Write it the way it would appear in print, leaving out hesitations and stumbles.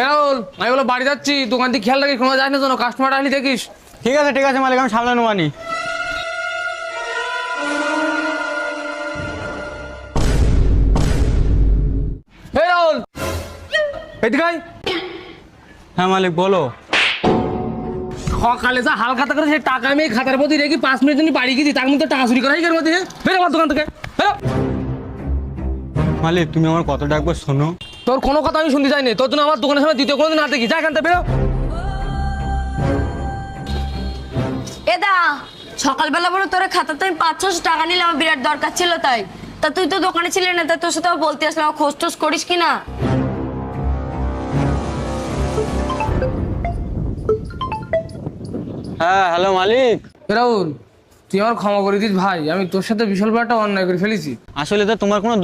রাহুল, আমি বলো বাড়ি যাচ্ছি, দোকান থেকে খেয়াল রাখিস, কোনো যাস না যেন, কাস্টমার আসলে দেখিস। ঠিক আছে মালিক, আমি সামলে নেবানি। রাহুল, এদিকে আয়। হ্যাঁ মালিক বলো। সকালে যা হালখাতা করে সেই টাকা আমি এই খাতার মধ্যে রেখে 5 মিনিট জন্য বাড়ি গেছি, তার মধ্যে টাকা চুরি করা এর মধ্যে। বেরো আমার দোকান থেকে, বেরো। মালিক তুমি আমার কত ডাকবো শোনো। তোর কোনো কথা আমি শুনতে চাইনি, তোর জন্য আমার দোকানের সামনে দ্বিতীয় কোনোদিন না দেখি, যা এখান থেকে বেরো। এদা সকালবেলা বলে তোর খাতাতে আমি 500 টাকা নিলে আমার বিরাট দরকার ছিল, তাই তা তুই তো দোকানে ছিলি না, তা তোর সাথে বলতে আসলাম খোঁজ টোজ করিস কিনা। হ্যাঁ হ্যালো মালিক। রাহুল, তুই আমার ক্ষমা করে দিস ভাই, আমি তোর সাথে বিশাল বড় একটা অন্যায় করে ফেলেছি। আসলে তো তোমার কোনো দোষ